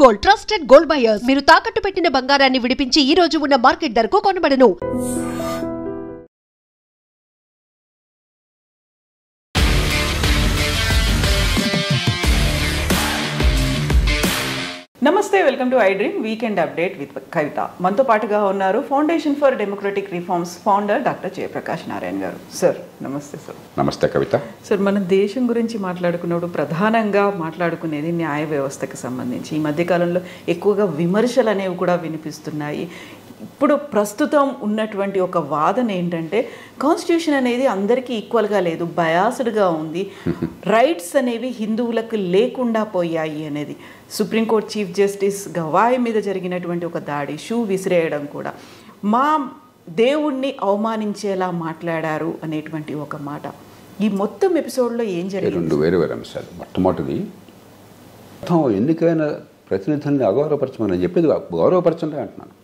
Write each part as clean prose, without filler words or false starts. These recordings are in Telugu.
Gold, trusted gold buyers. మీరు తాకట్టు పెట్టిన బంగారాన్ని విడిపించి ఈ రోజు ఉన్న మార్కెట్ ధరకు కొనబడను. నమస్తే, welcome to I dream weekend update with Kavitha. మనతో పాటుగా ఉన్నారు foundation for democratic reforms founder doctor Jayaprakash Narayan గారు. సార్ నమస్తే. సార్ నమస్తే కవిత. సార్, మన దేశం గురించి మాట్లాడుకున్నప్పుడు ప్రధానంగా మాట్లాడుకునేది న్యాయ వ్యవస్థకి సంబంధించి. ఈ మధ్యకాలంలో ఎక్కువగా విమర్శలు అనేవి కూడా వినిపిస్తున్నాయి. ఇప్పుడు ప్రస్తుతం ఉన్నటువంటి ఒక వాదన ఏంటంటే కాన్స్టిట్యూషన్ అనేది అందరికీ ఈక్వల్గా లేదు, బయాస్డ్గా ఉంది, రైట్స్ అనేవి హిందువులకు లేకుండా పోయాయి అనేది. సుప్రీంకోర్టు చీఫ్ జస్టిస్ గవాయి మీద జరిగినటువంటి ఒక దాడి, షూ విసిరేయడం కూడా, మా దేవుణ్ణి అవమానించేలా మాట్లాడారు అనేటువంటి ఒక మాట. ఈ మొత్తం ఎపిసోడ్లో ఏం జరిగింది? రెండు వేరు వేరు అంశాలు. మొట్టమొదటిది, ఎన్నికైన ప్రతినిధుల్ని అగౌరవపరచమని చెప్పేది గౌరవపరచండి అంటున్నాను.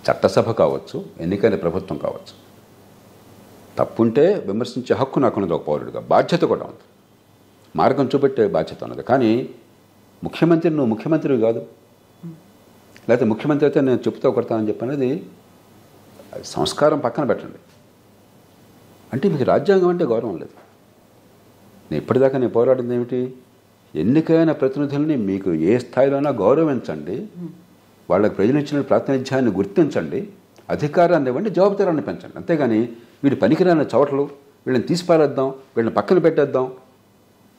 చట్టసభ కావచ్చు, ఎన్నికైన ప్రభుత్వం కావచ్చు, తప్పుంటే విమర్శించే హక్కు నాకున్నది ఒక పౌరుడిగా. బాధ్యత కూడా ఉంది, మార్గం చూపెట్టే బాధ్యత ఉన్నది. కానీ ముఖ్యమంత్రి, నువ్వు ముఖ్యమంత్రివి కాదు, లేకపోతే ముఖ్యమంత్రి అయితే నేను చెప్తా కొడతానని చెప్పనేది సంస్కారం పక్కన పెట్టండి. అంటే మీకు రాజ్యాంగం అంటే గౌరవం లేదు. నేను ఇప్పటిదాకా నేను పోరాడింది ఏమిటి? ఎన్నికైన ప్రతినిధుల్ని మీకు ఏ స్థాయిలోనా గౌరవించండి, వాళ్ళకి ప్రజలు ఇచ్చిన ప్రాతినిధ్యాన్ని గుర్తించండి, అధికారాన్ని ఇవ్వండి, జవాబుదారాన్ని పెంచండి. అంతేగాని వీడి పనికిరాని చోటలు, వీళ్ళని తీసిపారేద్దాం, వీళ్ళని పక్కన పెట్టేద్దాం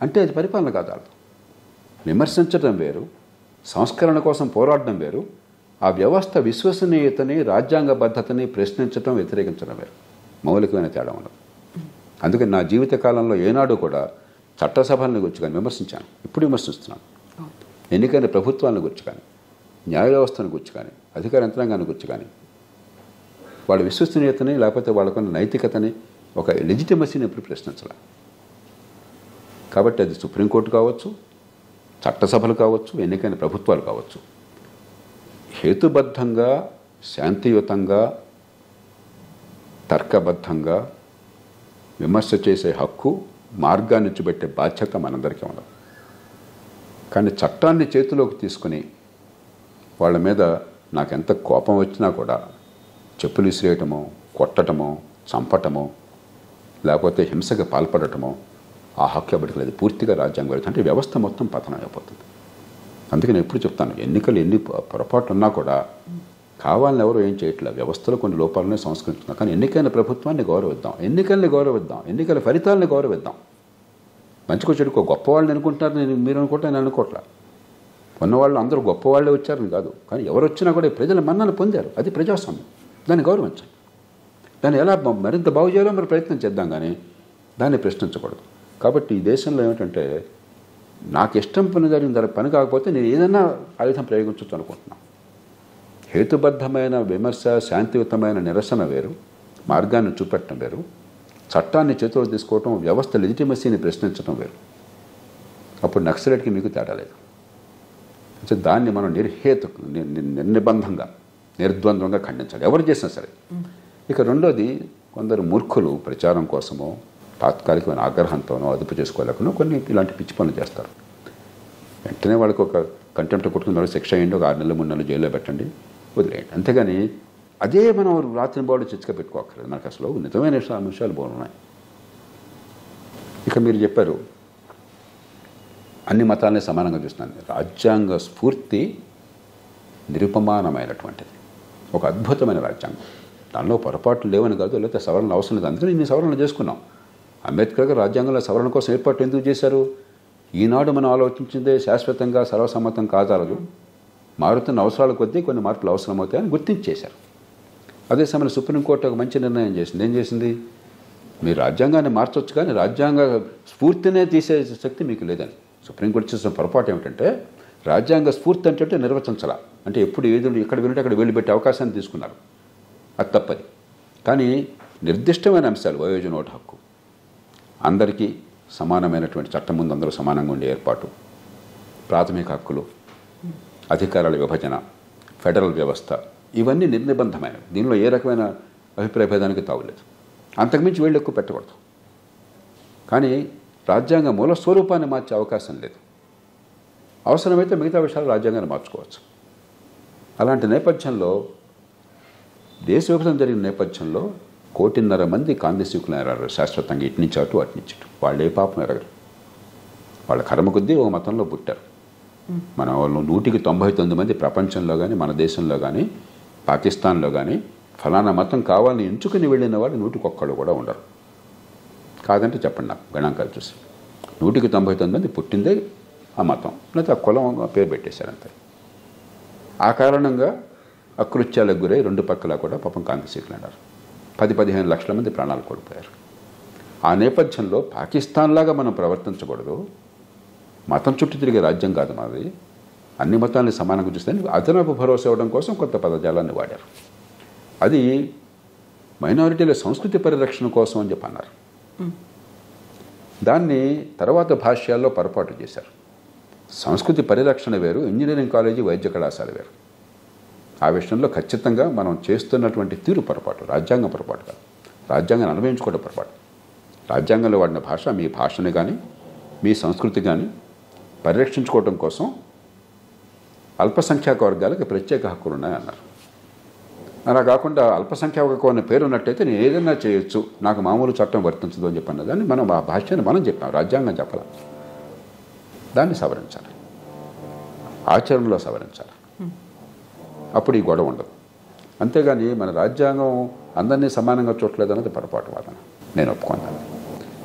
అంటే అది పరిపాలన కాదు. విమర్శించడం వేరు, సంస్కరణ కోసం పోరాడడం వేరు, ఆ వ్యవస్థ విశ్వసనీయతని, రాజ్యాంగబద్ధతని ప్రశ్నించడం, వ్యతిరేకించడం వేరు. మౌలికమైన తేడా ఉండదు. అందుకని నా జీవిత కాలంలో ఏనాడు కూడా చట్టసభలను గురించి కానీ విమర్శించాను, ఇప్పుడు విమర్శిస్తున్నాను. ఎన్నికైన ప్రభుత్వాలను గురించి కానీ, న్యాయ వ్యవస్థను గురించి కానీ, అధికార యంత్రాంగాన్ని గురించి కానీ, వాళ్ళ విశ్వసనీయతని లేకపోతే వాళ్ళకున్న నైతికతని, ఒక లెజిటిమసీని ఎప్పుడు ప్రశ్నించాలి. కాబట్టి అది సుప్రీంకోర్టు కావచ్చు, చట్టసభలు కావచ్చు, ఎన్నికైన ప్రభుత్వాలు కావచ్చు, హేతుబద్ధంగా, శాంతియుతంగా, తర్కబద్ధంగా విమర్శ చేసే హక్కు, మార్గాన్ని చూపెట్టే బాధ్యత మనందరికీ ఉండదు. కానీ చట్టాన్ని చేతిలోకి తీసుకుని వాళ్ళ మీద నాకెంత కోపం వచ్చినా కూడా చెప్పులు విసిరేయటమో, కొట్టటమో, చంపటమో, లేకపోతే హింసకి పాల్పడటమో ఆ హక్కు ఎవరికి లేదు. పూర్తిగా రాజ్యాంగం వెళ్తుంది. అంటే వ్యవస్థ మొత్తం పతనం అయిపోతుంది. అందుకే నేను ఎప్పుడు చెప్తాను, ఎన్నికలు ఎన్ని పొరపాట్లు ఉన్నా కూడా కావాలని ఎవరు ఏం చేయట్లేదు. వ్యవస్థలో కొన్ని లోపాలనే సంస్కరించుకున్నాం. కానీ ఎన్నికైన ప్రభుత్వాన్ని గౌరవిద్దాం, ఎన్నికల్ని గౌరవిద్దాం, ఎన్నికల ఫలితాలని గౌరవిద్దాం. మంచికో చెడుకో గొప్పవాళ్ళని అనుకుంటారు, మీరు అనుకుంటా, నేను అనుకోవట్లా. ఉన్నవాళ్ళు అందరూ గొప్పవాళ్ళే వచ్చారని కాదు, కానీ ఎవరు వచ్చినా కూడా ప్రజల మన్నలు పొందారు. అది ప్రజాస్వామ్యం, దాన్ని గౌరవించండి. దాన్ని ఎలా మరింత బాగు చేయాలో మరి ప్రయత్నం చేద్దాం, కానీ దాన్ని ప్రశ్నించకూడదు. కాబట్టి ఈ దేశంలో ఏమిటంటే, నాకు ఇష్టం పని జరిగిన పని కాకపోతే నేను ఏదైనా ఆయుధం ప్రయోగించవచ్చు అనుకుంటున్నాను. హేతుబద్ధమైన విమర్శ, శాంతియుతమైన నిరసన వేరు, మార్గాన్ని చూపెట్టడం వేరు, చట్టాన్ని చేతిలో తీసుకోవటం, వ్యవస్థ లెజిటిమసీని ప్రశ్నించడం వేరు. అప్పుడు నక్సలైట్కి మీకు తేడా లేదు. దాన్ని మనం నిర్నిబంధంగా, నిర్ద్వంద్వంగా ఖండించాలి, ఎవరు చేసినా సరే. ఇక రెండోది, కొందరు మూర్ఖులు ప్రచారం కోసమో, తాత్కాలికమైన ఆగ్రహంతోనో, అదుపు చేసుకోలేకనో కొన్ని ఇలాంటి పిచ్చి పనులు చేస్తారు. వెంటనే వాళ్ళకి ఒక కంటెంప్ట్ కొట్టుకున్న వాళ్ళకి శిక్ష అయ్యండి, ఒక 6 నెలలు 3 నెలలు జైల్లో పెట్టండి, వదిలేయండి. అంతేగాని అదే మనం రాత్రి బాడు చిచ్చుక పెట్టుకోక్కర్లేదు. మనకు అసలు నిజమైన అంశాలు బాగున్నాయి. ఇక మీరు చెప్పారు అన్ని మతాలని సమానంగా చూస్తున్నాను. రాజ్యాంగ స్ఫూర్తి నిరుపమానమైనటువంటిది, ఒక అద్భుతమైన రాజ్యాంగం. దానిలో పొరపాట్లు లేవని కాదు, లేకపోతే సవరణ అవసరం లేదు. అందుకని ఇన్ని సవరణలు చేసుకున్నాం. అంబేద్కర్ గారు రాజ్యాంగంలో సవరణ కోసం ఏర్పాటు ఎందుకు చేశారు? ఈనాడు మనం ఆలోచించిందే శాశ్వతంగా సర్వసమ్మతం కాజాలదు, మారుతున్న అవసరాల కొద్దీ కొన్ని మార్పులు అవసరమవుతాయని గుర్తించేశారు. అదే సమయంలో సుప్రీంకోర్టు ఒక మంచి నిర్ణయం చేసింది. ఏం చేసింది? మీరు రాజ్యాంగాన్ని మార్చవచ్చు, కానీ రాజ్యాంగ స్ఫూర్తినే తీసే శక్తి మీకు లేదని. సుప్రీంకోర్టు చేసిన పొరపాటు ఏమిటంటే, రాజ్యాంగ స్ఫూర్తి అంటే నిర్వచించాల, అంటే ఎప్పుడు ఏదో ఎక్కడ వింటే అక్కడ వెళ్ళి పెట్టే అవకాశాన్ని తీసుకున్నారు. అది తప్పది. కానీ నిర్దిష్టమైన అంశాలు, వయోజన ఓటు హక్కు, అందరికీ సమానమైనటువంటి చట్టం ముందు అందరూ సమానంగా ఉండే ఏర్పాటు, ప్రాథమిక హక్కులు, అధికారాల విభజన, ఫెడరల్ వ్యవస్థ, ఇవన్నీ నిర్నిబంధమైనవి. దీనిలో ఏ రకమైన అభిప్రాయ భేదానికి తావులేదు. అంతకుమించి వీళ్ళు ఎక్కువ పెట్టకూడదు. కానీ రాజ్యాంగ మూల స్వరూపాన్ని మార్చే అవకాశం లేదు. అవసరమైతే మిగతా విషయాలు రాజ్యాంగాన్ని మార్చుకోవచ్చు. అలాంటి నేపథ్యంలో దేశ విభజన జరిగిన నేపథ్యంలో 1.5 కోటి మంది కాంగ్రెసీకులు ఎరగరు శాశ్వతంగా, ఇటు నుంచి అటు అటు నుంచి ఇటు. వాళ్ళు ఏ పాపం ఎరగరు. వాళ్ళ కర్మ కొద్దీ ఒక మతంలో పుట్టారు. మన వాళ్ళు 199 మంది ప్రపంచంలో కానీ మన దేశంలో కానీ పాకిస్తాన్లో కానీ ఫలానా మతం కావాలని ఎంచుకుని వెళ్ళిన వాళ్ళు 100 కూడా ఉండరు. కాదంటే చెప్పండి నాకు గణాంకాలు చూసి. 199 మంది పుట్టిందే ఆ మతం, లేకపోతే ఆ కులం పేరు పెట్టేశారంతే. ఆ కారణంగా అకృత్యాలకు గురై 2 పక్కల కూడా పాపం కాంగ్రెసీకులు అన్నారు. 10-15 లక్షల మంది ప్రాణాలు కోల్పోయారు. ఆ నేపథ్యంలో పాకిస్తాన్ లాగా మనం ప్రవర్తించకూడదు. మతం చుట్టూ తిరిగే రాజ్యం కాదు మాది, అన్ని మతాలని సమానంగా చూస్తే అదనపు భరోసా ఇవ్వడం కోసం కొత్త పదజాలాన్ని వాడారు. అది మైనారిటీల సంస్కృతి పరిరక్షణ కోసం అని చెప్పి అన్నారు. దాన్ని తర్వాత భాష్యాల్లో పొరపాటు చేశారు. సంస్కృతి పరిరక్షణ వేరు, ఇంజనీరింగ్ కాలేజీ వైద్య కళాశాల వేరు. ఆ విషయంలో ఖచ్చితంగా మనం చేస్తున్నటువంటి తీరు పొరపాటు, రాజ్యాంగం పొరపాటు కాదు. రాజ్యాంగాన్ని అనుభవించుకోవడం పొరపాటు. రాజ్యాంగంలో వాడిన భాష మీ భాషని కానీ మీ సంస్కృతి కానీ పరిరక్షించుకోవడం కోసం అల్పసంఖ్యాక వర్గాలకు ప్రత్యేక హక్కులు ఉన్నాయన్నారు. అలా కాకుండా అల్పసంఖ్యాక అనే పేరు ఉన్నట్టయితే నేను ఏదైనా చేయొచ్చు, నాకు మామూలు చట్టం వర్తించదు అని చెప్పి అన్నదాన్ని మనం ఆ భాష్యాన్ని మనం చెప్పాం, రాజ్యాంగం చెప్పాలి. దాన్ని సవరించాలి, ఆచరణలో సవరించాలి. అప్పుడు ఈ గొడవ ఉండదు. అంతేగాని మన రాజ్యాంగం అందరినీ సమానంగా చూడలేదు అన్నది పొరపాటు వాదన. నేను ఒప్పుకున్నాను.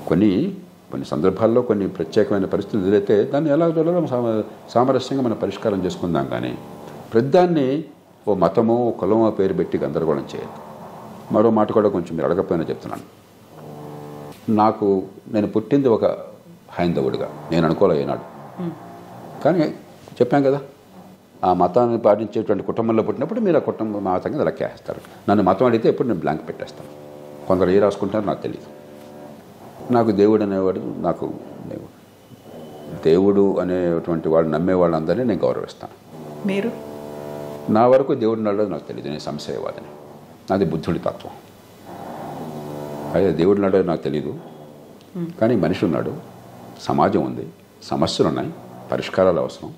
కొన్ని సందర్భాల్లో కొన్ని ప్రత్యేకమైన పరిస్థితులు ఎదురైతే దాన్ని ఎలా సామరస్యంగా మనం పరిష్కారం చేసుకుందాం. కానీ ప్రతిదాన్ని ఓ మతమో కులమో పేరు పెట్టి గందరగోళం చేయదు. మరో మాట కూడా కొంచెం మీరు అడగకపోయినా చెప్తున్నాను. నేను పుట్టింది ఒక హైందవుడిగా నేను అనుకోలే ఏనాడు. కానీ చెప్పాం కదా, ఆ మతాన్ని పాటించేటువంటి కుటుంబంలో పుట్టినప్పుడు మీరు ఆ కుటుంబం మతంగా లెక్కేస్తారు. నన్ను మతం అడిగితే ఎప్పుడు నేను బ్లాంక్ పెట్టేస్తాను. కొందరు ఏ రాసుకుంటారో నాకు తెలియదు. నాకు దేవుడు అనేవాడు, నాకు దేవుడు అనేటువంటి వాడు నమ్మే వాళ్ళందరినీ నేను గౌరవిస్తాను. మీరు? నా వరకు దేవుడు నాడు నాకు తెలియదు. నేను సంశయవాదిని. నాది బుద్ధుడి తత్వం. అదే దేవుడు నాడో నాకు తెలియదు. కానీ మనిషి ఉన్నాడు, సమాజం ఉంది, సమస్యలు ఉన్నాయి, పరిష్కారాలు అవసరం,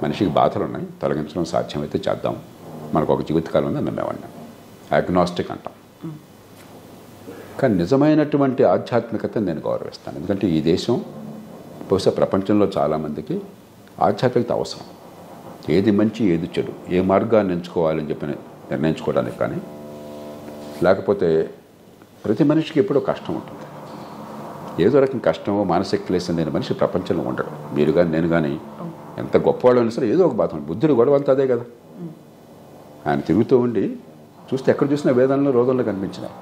మనిషికి బాధలు ఉన్నాయి, తొలగించడం సాధ్యమైతే చేద్దాం, మనకు ఒక జీవితకాలం ఉందని నమ్మేవాడిని. అగ్నాస్టిక్ అంటాం. కానీ నిజమైనటువంటి ఆధ్యాత్మికతను నేను గౌరవిస్తాను. ఎందుకంటే ఈ దేశం బహుశా ప్రపంచంలో చాలామందికి ఆధ్యాత్మికత అవసరం. ఏది మంచి ఏది చెడు, ఏ మార్గాన్ని ఎంచుకోవాలని చెప్పి నిర్ణయించుకోవడానికి. కానీ లేకపోతే ప్రతి మనిషికి ఎప్పుడో కష్టం ఉంటుంది. ఏదో రకం కష్టమో మానసిక క్లేశం లేని మనిషి ప్రపంచంలో ఉండడు. మీరు కానీ నేను కానీ ఎంత గొప్పవాళ్ళు అయినా సరే ఏదో ఒక బాధ ఉంటుంది. బుద్ధుడు గొడవ అంతా అదే కదా. ఆయన తిరుగుతూ ఉండి చూస్తే ఎక్కడ చూసినా వేదంలో రోగంలో కనిపించినాయి.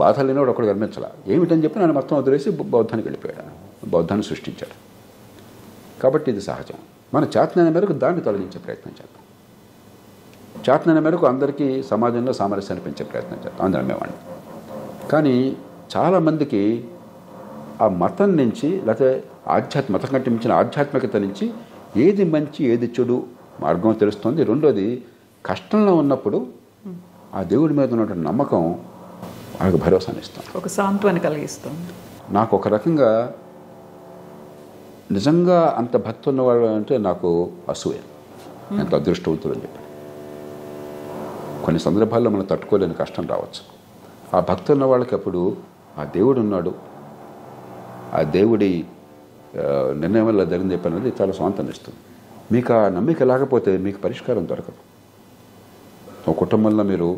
బాధలు లేనివాడు ఒకడు కనిపించాల. ఏమిటని చెప్పి ఆయన మొత్తం వదిలేసి బౌద్ధానికి వెళ్ళిపోయాడు. బౌద్ధాన్ని సృష్టించాడు. కాబట్టి ఇది సహజం. మన చేతనైన మేరకు దాన్ని తొలగించే ప్రయత్నం చేద్దాం. చేతనైన మేరకు అందరికీ సమాజంలో సామరస్యాన్ని పెంచే ప్రయత్నం చేద్దాం. అందరం మేమండి. కానీ చాలామందికి ఆ మతం నుంచి లేకపోతే మతం కంటే మించిన ఆధ్యాత్మికత నుంచి ఏది మంచి ఏది చెడు మార్గం తెలుస్తుంది. రెండోది, కష్టంలో ఉన్నప్పుడు ఆ దేవుడి మీద ఉన్నటువంటి నమ్మకం వాళ్ళకి భరోసాని ఇస్తాం, ఒక సాంత్వన కలిగిస్తాం. నాకు ఒక రకంగా నిజంగా అంత భక్తి ఉన్నవాళ్ళు అంటే నాకు అసూయ, ఎంత అదృష్టవంతులు అని చెప్పి. కొన్ని సందర్భాల్లో మనం తట్టుకోలేని కష్టం రావచ్చు. ఆ భక్తి ఉన్న వాళ్ళకి అప్పుడు ఆ దేవుడు ఉన్నాడు, ఆ దేవుడి నిర్ణయం వల్ల జరిగింది చెప్పినది చాలా స్వాంతాన్ని ఇస్తుంది. మీకు ఆ నమ్మిక లేకపోతే మీకు పరిష్కారం దొరకదు. ఒక కుటుంబంలో మీరు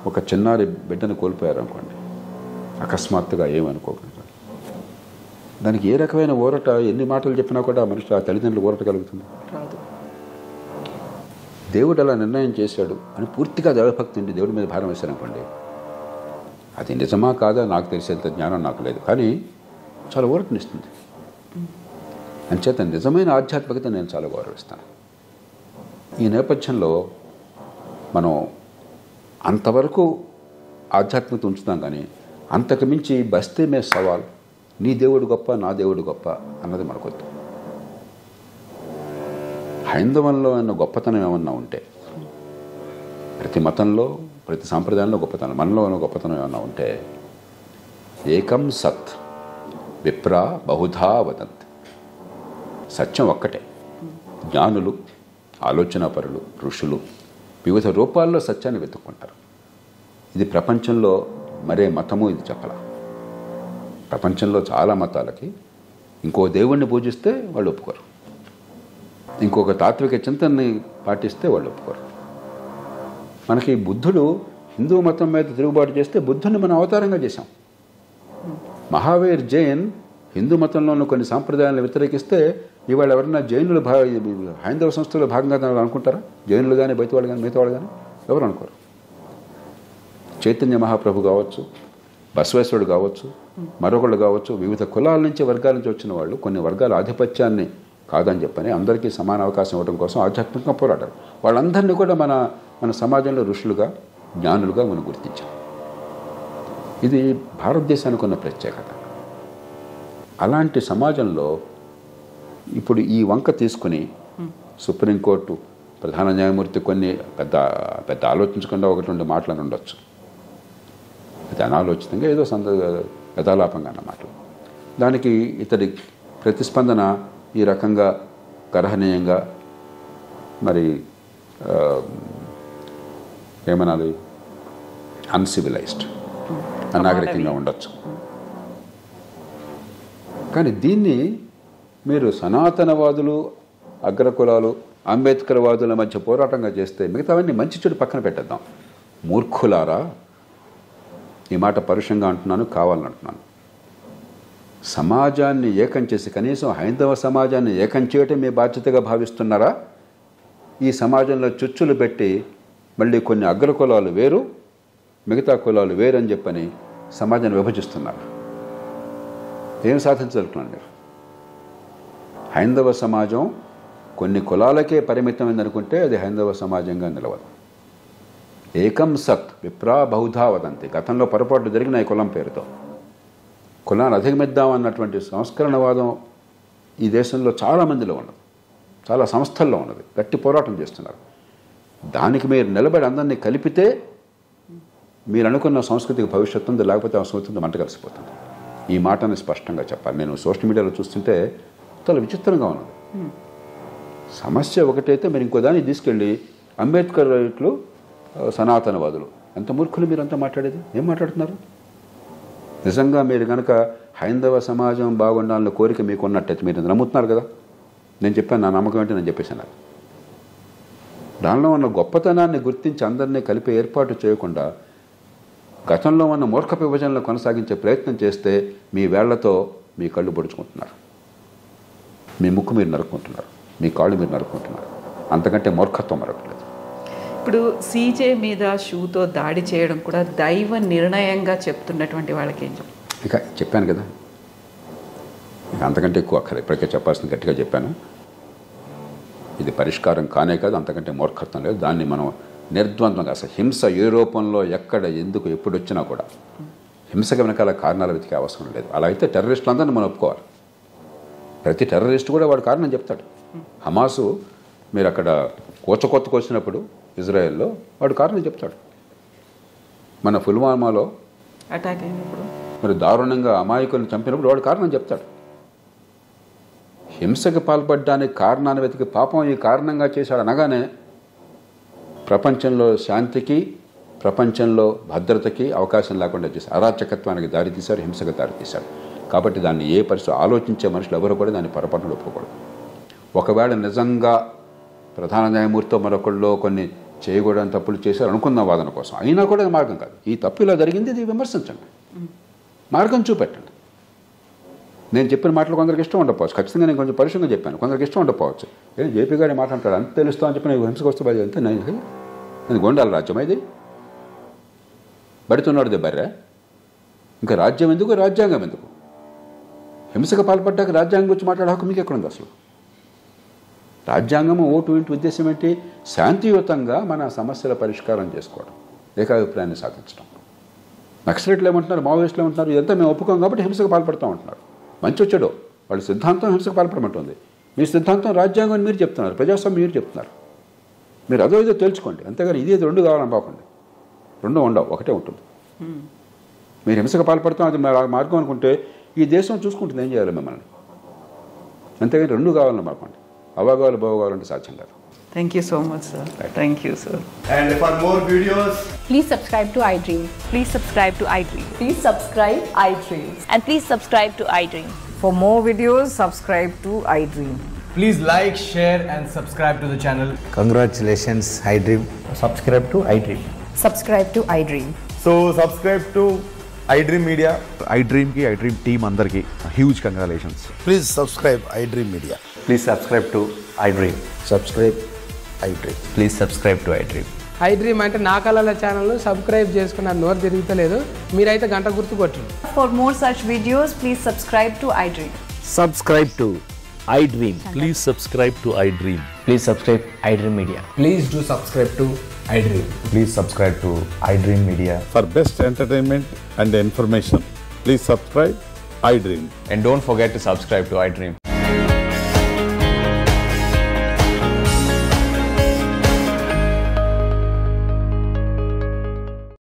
ఒక చిన్నారి బిడ్డను కోల్పోయారు అనుకోండి, అకస్మాత్తుగా ఏమనుకోకండి. దానికి ఏ రకమైన ఊరట, ఎన్ని మాటలు చెప్పినా కూడా ఆ మనిషి ఆ తల్లిదండ్రులు ఊరట కలుగుతుంది. దేవుడు అలా నిర్ణయం చేశాడు అని పూర్తిగా దైవభక్తి ఉండి దేవుడి మీద భారం వేశారనుకోండి, అది నిజమా కాదా నాకు తెలిసేంత జ్ఞానం నాకు లేదు, కానీ చాలా ఊరటనిస్తుంది. అంచేత నిజమైన ఆధ్యాత్మికత నేను చాలా గౌరవిస్తాను. ఈ నేపథ్యంలో మనం అంతవరకు ఆధ్యాత్మికత ఉంచుతాం. కానీ అంతకు మించి బస్తే మే సవాల్, నీ దేవుడు గొప్ప నా దేవుడు గొప్ప అన్నది మనకొద్దు. హైందవంలో అన్న గొప్పతనం ఏమన్నా ఉంటే, ప్రతి మతంలో ప్రతి సాంప్రదాయంలో గొప్పతనం, మనలో ఉన్న గొప్పతనం ఏమన్నా ఉంటే, ఏకం సత్ విప్రా బహుధా వదంత్, సత్యం ఒక్కటే, జ్ఞానులు, ఆలోచనాపరులు, ఋషులు వివిధ రూపాల్లో సత్యాన్ని వెతుక్కుంటారు. ఇది ప్రపంచంలో మరే మతము ఇది చెప్పాల. ప్రపంచంలో చాలా మతాలకి ఇంకో దేవుణ్ణి పూజిస్తే వాళ్ళు ఒప్పుకోరు, ఇంకొక తాత్విక చింతనని పాటిస్తే వాళ్ళు ఒప్పుకోరు. మనకి బుద్ధుడు హిందూ మతం మీద తిరుగుబాటు చేస్తే బుద్ధుని మనం అవతారంగా చేశాం. మహావీర్ జైన్ హిందూ మతంలోని కొన్ని సాంప్రదాయాలను వ్యతిరేకిస్తే ఇవాళ ఎవరన్నా జైనులు హైందవ సంస్థలో భాగంగా అనుకుంటారా? జైనులు కానీ బయట వాళ్ళు కానీ మిగతా వాళ్ళు కానీ ఎవరు అనుకోరు. చైతన్య మహాప్రభు కావచ్చు, బసవేశ్వరుడు కావచ్చు, మరొకళ్ళు కావచ్చు, వివిధ కులాల నుంచి వర్గాల నుంచి వచ్చిన వాళ్ళు కొన్ని వర్గాల ఆధిపత్యాన్ని కాదని చెప్పని అందరికీ సమాన అవకాశం ఇవ్వడం కోసం ఆధ్యాత్మికంగా పోరాడారు. వాళ్ళందరినీ కూడా మన సమాజంలో ఋషులుగా, జ్ఞానులుగా మనం గుర్తించాం. ఇది భారతదేశానికి ఉన్న ప్రత్యేకత. అలాంటి సమాజంలో ఇప్పుడు ఈ వంక తీసుకుని సుప్రీంకోర్టు ప్రధాన న్యాయమూర్తి కొన్ని పెద్ద ఆలోచించకుండా ఒకటి రెండు మాటలను ఉండొచ్చు. అది అనాలోచితంగా ఏదో యథాలాపంగా అన్న మాటలు. దానికి ఇతడి ప్రతిస్పందన ఈ రకంగా గర్హనీయంగా, మరి ఏమనాలి, అన్సివిలైజ్డ్, అనాగరికంగా ఉండొచ్చు. కానీ దీన్ని మీరు సనాతనవాదులు, అగ్రకులాలు, అంబేద్కర్ వాదుల మధ్య పోరాటంగా చేస్తే మిగతావన్నీ మంచి చెడు పక్కన పెట్టేద్దాం. మూర్ఖులారా, ఈ మాట పరుషంగా అంటున్నాను, కావాలంటున్నాను. సమాజాన్ని ఏకం చేసి, కనీసం హైందవ సమాజాన్ని ఏకం చేయటం మీ బాధ్యతగా భావిస్తున్నారా? ఈ సమాజంలో చుచ్చులు పెట్టి మళ్ళీ కొన్ని అగ్రకులాలు వేరు, మిగతా కులాలు వేరు అని చెప్పని సమాజాన్ని విభజిస్తున్నారు. ఏం సాధించగలుగుతున్నారు మీరు? హైందవ సమాజం కొన్ని కులాలకే పరిమితమైందనుకుంటే అది హైందవ సమాజంగా నిలవదు. ఏకం సత్ విప్రా బహుధా వదంతి. గతంలో పొరపాట్లు జరిగినాయి కులం పేరుతో. కులాన్ని అధిగమిద్దామన్నటువంటి సంస్కరణవాదం ఈ దేశంలో చాలామందిలో ఉన్నది, చాలా సంస్థల్లో ఉన్నది. గట్టి పోరాటం చేస్తున్నారు. దానికి మీరు నిలబడి అందరినీ కలిపితే మీరు అనుకున్న సంస్కృతికి భవిష్యత్తు ఉంది, లేకపోతే ఆ సంస్కృతి మంట కలిసిపోతుంది. ఈ మాటని స్పష్టంగా చెప్పాలి. నేను సోషల్ మీడియాలో చూస్తుంటే చాలా విచిత్రంగా ఉన్నది. సమస్య ఒకటైతే మీరు ఇంకో దాన్ని తీసుకెళ్ళి అంబేద్కర్ రైట్లు, సనాతనవాదులు, ఎంత మూర్ఖులు మీరంతా మాట్లాడేది. ఏం మాట్లాడుతున్నారు? నిజంగా మీరు కనుక హైందవ సమాజం బాగుండాలన్న కోరిక మీకు ఉన్నట్టయితే మీరు నమ్ముతున్నారు కదా. నేను చెప్పాను, నా నమ్మకం ఏంటి నేను చెప్పేశాను. దానిలో ఉన్న గొప్పతనాన్ని గుర్తించి అందరినీ కలిపి ఏర్పాటు చేయకుండా గతంలో ఉన్న మూర్ఖ విభజనలు కొనసాగించే ప్రయత్నం చేస్తే మీ వేళ్లతో మీ కళ్ళు పొడుచుకుంటున్నారు, మీ ముక్కు మీరు నరుక్కుంటున్నారు, మీ కాళ్ళు మీరు నరుక్కుంటున్నారు. అంతకంటే మూర్ఖత్వం మరొకలేదు. ఇప్పుడు సీజే మీద షూతో దాడి చేయడం కూడా దైవ నిర్ణయంగా చెప్తున్నటువంటి వాళ్ళకి ఏం చెప్తారు? ఇక చెప్పాను కదా, ఇక అంతకంటే ఎక్కువ అక్కర్లేదు. ఇప్పటికే చెప్పాల్సింది గట్టిగా చెప్పాను. ఇది పరిష్కారం కానే కాదు, అంతకంటే మూర్ఖత్వం లేదు. దాన్ని మనం నిర్ద్వంద్వంగా, అసలు హింస ఏ రూపంలో ఎక్కడ ఎందుకు ఎప్పుడు వచ్చినా కూడా హింసకి వెనకాల కారణాలు వెతికే అవసరం లేదు. అలా అయితే టెర్రరిస్టులందరినీ మనం ఒప్పుకోవాలి. ప్రతి టెర్రరిస్టు కూడా వాడు కారణం చెప్తాడు. హమాసు మీరు అక్కడ కోచకొత్తకు వచ్చినప్పుడు ఇజ్రాయెల్లో వాడు కారణం చెప్తాడు. మన పుల్వామాలో అటాక్ అయినప్పుడు మరి దారుణంగా అమాయకులను చంపినప్పుడు వాడు కారణం చెప్తాడు. హింసకి పాల్పడడానికి కారణాన్ని వెతికి పాపం ఈ కారణంగా చేశాడు అనగానే ప్రపంచంలో శాంతికి, ప్రపంచంలో భద్రతకి అవకాశం లేకుండా చేశారు. అరాచకత్వానికి దారితీశారు, హింసకు దారితీశారు. కాబట్టి దాన్ని ఏ పరిస్థితి ఆలోచించే మనుషులు ఎవరు కూడా దాన్ని పొరపాటును ఒప్పుకోకూడదు. ఒకవేళ నిజంగా ప్రధాన న్యాయమూర్తితో మరొకళ్ళు కొన్ని చేయకూడని తప్పులు చేశారు అనుకున్న వాదన కోసం, అయినా కూడా అది మార్గం కాదు. ఈ తప్పు ఇలా జరిగింది, ఇది విమర్శించండి, మార్గం చూపెట్టండి. నేను చెప్పిన మాటలు కొందరికి ఇష్టం ఉండకపోవచ్చు, ఖచ్చితంగా నేను కొంచెం పరిశుభ్రంగా చెప్పాను, కొందరికి ఇష్టం ఉండకపోవచ్చు. ఏం జేపీ గారి మాట్లాడతాడు అంత తెలుస్తా అని చెప్పి నేను హింసకు వస్తే బాధ్యత అంతే. నేను గోండాల రాజ్యం ఇది, బడితున్నాడు బర్రె. ఇంకా రాజ్యం ఎందుకు, రాజ్యాంగం ఎందుకు? హింసకు పాల్పడ్డాక రాజ్యాంగం గురించి మాట్లాడే హక్కు మీకు ఎక్కడుంది అసలు? రాజ్యాంగం ఓటు ఇంటి ఉద్దేశం ఏంటి? శాంతియుతంగా మన సమస్యల పరిష్కారం చేసుకోవడం, ఏకాభిప్రాయాన్ని సాధించడం. నక్సలైట్లు ఏమంటున్నారు, మావోయిస్టులు ఏమంటున్నారు, ఇదంతా మేము ఒప్పుకోం కాబట్టి హింసకు పాల్పడతాం అంటున్నారు. మంచి వచ్చాడో వాళ్ళ సిద్ధాంతం హింసకు పాల్పడమంటుంది. మీ సిద్ధాంతం రాజ్యాంగం మీరు చెప్తున్నారు, ప్రజాస్వామ్యం మీరు చెప్తున్నారు. మీరు అదో ఇదో తెలుసుకోండి, అంతేగాని ఇది రెండు కావాలని బాగుండి. రెండు ఉండవు, ఒకటే ఉంటుంది. మీరు హింసకు పాల్పడతాం అది మార్గం అనుకుంటే ఈ దేశం చూసుకుంటుంది ఏం చేయాలి మిమ్మల్ని, అంతేగాని రెండు కావాలని బాగుండి. అవగాలు భోగాలంటే సాధ్యం కాదు. Thank you so much sir. Thank you sir. And for more videos, Please subscribe to iDream. Please subscribe to iDream. Please subscribe iDream. And please subscribe to iDream. For more videos, subscribe to iDream. please like, share and subscribe to the channel. Congratulations, iDream. Subscribe to iDream. Subscribe to iDream. So subscribe to iDream Media. iDream ki iDream team andarki huge congratulations. Please subscribe iDream Media. Please subscribe to iDream. Subscribe iDream. Please subscribe to iDream. iDream అంటే నా కళల ఛానల్ సబ్స్క్రైబ్ చేసుకున్న నోరు తిరుగుతలేదు, మీరైతే గంట గుర్తు కొట్టండి. For more such videos, please subscribe to iDream. Subscribe to iDream. Please subscribe to iDream. Please subscribe iDream Media. Please do subscribe to iDream. Please subscribe to iDream Media. For best entertainment and information, please subscribe iDream. And don't forget to subscribe to iDream.